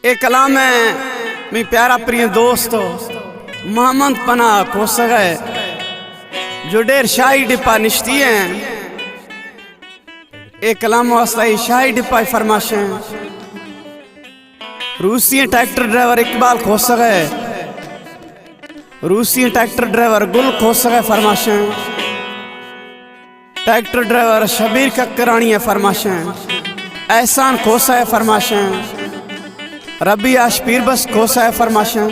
एक कलाम है मी प्यारा प्रिय दोस्त मोहम्मद पना को सगे जो डेर शाही डिपा निश्ती हैं। एक कलाम वास्ता शाही डिपा फरमाशें रूसी ट्रैक्टर ड्राइवर इकबाल खो सके, रूसी ट्रैक्टर ड्राइवर गुल खो सके फरमाशें, ट्रैक्टर ड्राइवर शबीर कक्करानी है फरमाशें, एहसान खोसा है फरमाशें, रबी आशपीर बस खोसा है फरमाशें,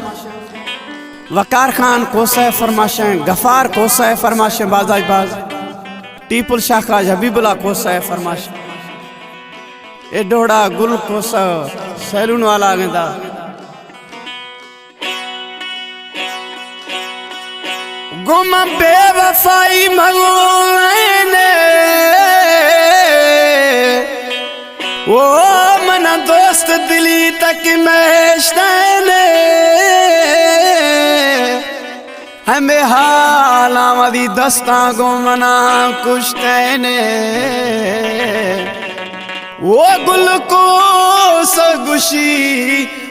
वकार खान खोसा है फरमाशें, गफार खोसा है फरमाशें, बाजाज बाज टीपुल शाखा हबीबुल्ला खोसा है फरमाशें, ए डोड़ा गुल खोसा सैलून वाला गेंदा गुम बेवफाई मगोने वो मना दोस्त दिली तक महशने हमें हाला मदी दस्ता गो मना कुश्तने वो गुल को सगुशी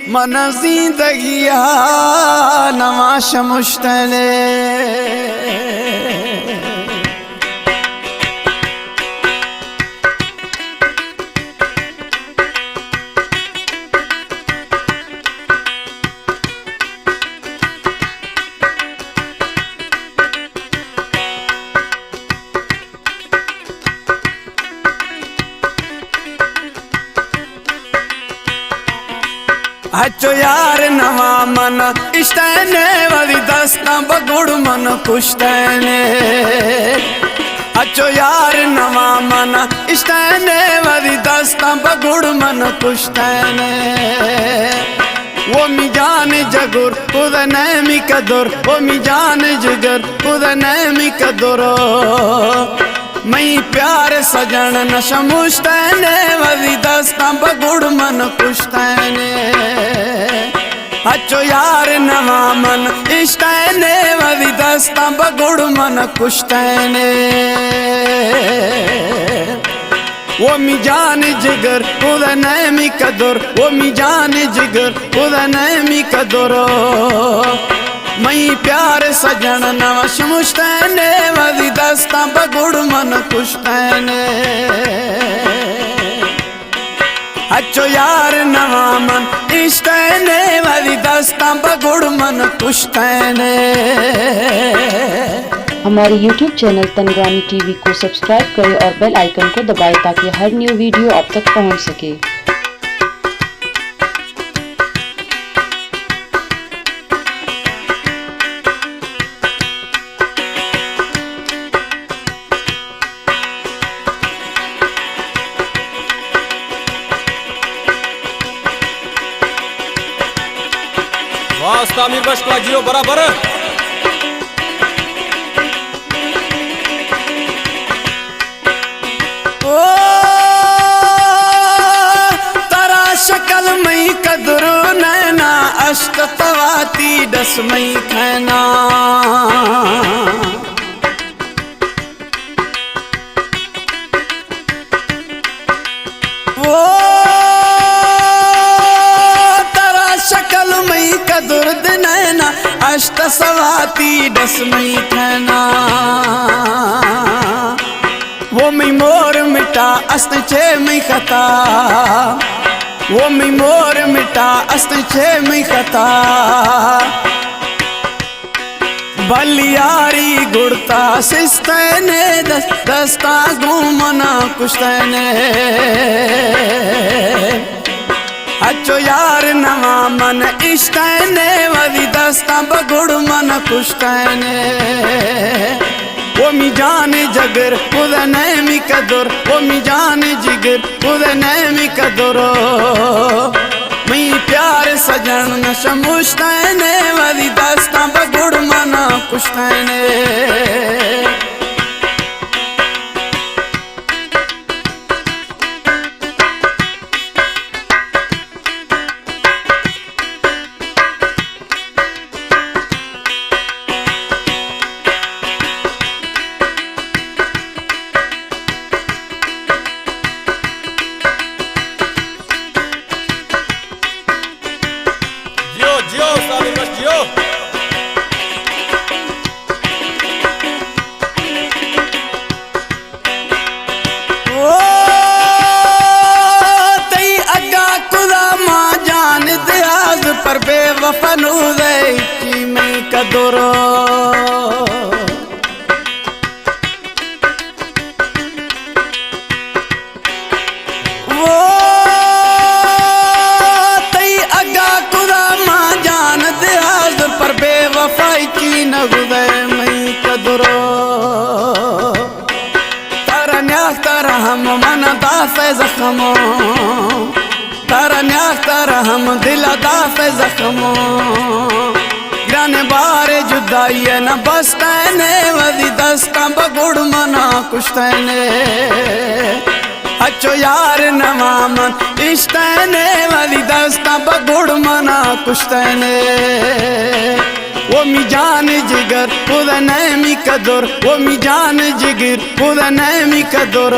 मन जिंदगिया नवाश मुश्तने अच्छो यार नवा मन इष्टने वाली दस्ता बगुड़ मन कुश्तने अच्छो यार नवा मन इष्टने वाली दस्ता बगुड़ मन कुश्तने वो मी जान जगुर खुद नैमी कदुर वो मी जान जगर खुद नैमी कदुरो मई प्यार सजन नशमुश्तने वाली दस्ता बगुड़ मन कुश्तने अच्छो यार नवा मन इष्टने वाली दस्ता बगुड़ मन कुश्तने वो मी जान जिगर खुद नैमी कदुर वो मी जान जिगर खुद नैमी कदुरो मई प्यार सजन नवश मुश्तने वाली दस्ता बगुड़ मन कुश्तने अच्छो यार नवा मन इष्टने वाली दस्ता बगुड़ मन कुश्तने। हमारे YouTube चैनल तनगानी टीवी को सब्सक्राइब करें और बेल आइकन को दबाएं ताकि हर न्यू वीडियो आप तक पहुंच सके। वास्ता अमीर बश का जियो बराबर ओ तारा शक्ल मई कदरो नैना अष्ट तवाती दस मई खैना वो दुर्द नैना अष्ट सवाती दस मई खैना वो मी मोर मिटा अस्त छे मई खता वो मी मोर मिटा अस्त छे मई खता बलियारी गुड़ता सिस्तने दस्ता घूमना कुश्तने अच्छो यार नवा मन इष्टने वाली दस्ता बगुड़ मन कुश्तने वो मी जाने जगर खुद नैमी कदुर वो मी जाने जिगर खुद नैमी कदुरो मई प्यार सजन नशमुश्तने वाली दस्ता बगुड़ मन कुश्तने। जियो सामीर बस जियो। ओ तई अगा खुदा मां जान दियाज पर बेवफा नू दे की मैं कदरो वफाई की न गुदे मई कदरो तारा न्याख तारा हम मन दास जख्मो तारा न्याख तारा हम दिल दास जख्मो ग्राने बारे जुदाई न बसतने वदी दस्ता बगुड़ मना कुश्तने अच्छो यार नवामन इश्तने वदी दस्ता बगुड़ मना कुश्तने वो मी जान जिगर खुदा नैमी कदर वो मी जान जिगर खुदा नैमी कदर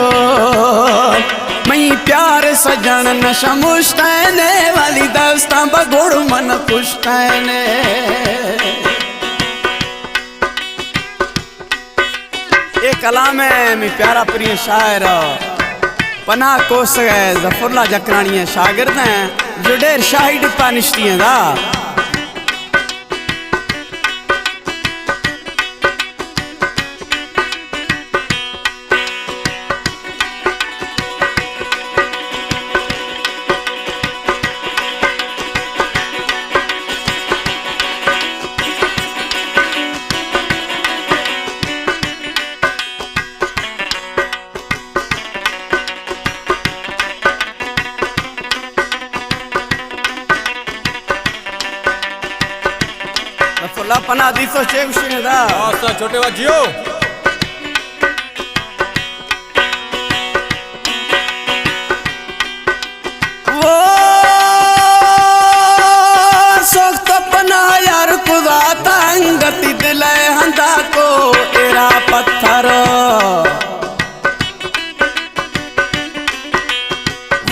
मई प्यार सजन नशा मुश्तने वाली दस्ता बगुड़ मन कुश्तने एक कलाम है मी प्यारा प्रिय शायर पना कोस जफरुल्लाह जकरानी शागिर्द हैं जो ढेर शाही डिप्पा निश्ती दा फुला पना दी तो शेख शिंदा वास्ता छोटे वा जियो। वो सोख्त पना यार खुदा तंगती दिले हंदा को एरा पत्थर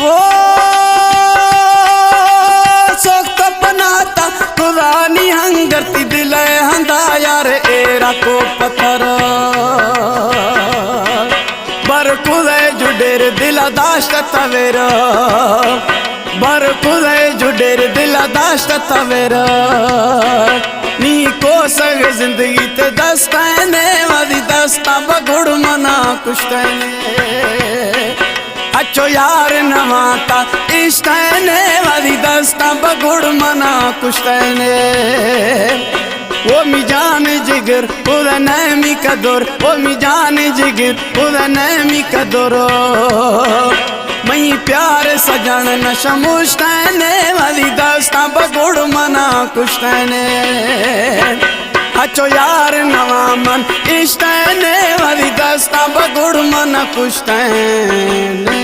वो सोख्त पनाता खुदा नी हंगरती दिले हंदा यार एरा को पत्थर बर खुदे जुडेर दिला दाश्त तवेर बर खुदे जुडेर दिला दाश्त तवेर नी को सग जिंदगी ते दस्ताने वादी दस्ता बगुड़ मना कुश्तने अच्छो यार नवाता इश्तने वादी दस्ता बगुड़ मना कुश्तने वो मी जान जिगर खुदा नैमी कदर वो मी जान जिगर खुदा नैमी कदर मई प्यार सजन नशा मुश्तने वाली दस्ता बगुड़ मना कुश्तने अच्छो यार नवामन इश्तने वाली दस्ता बगुड़ मना कुश्तने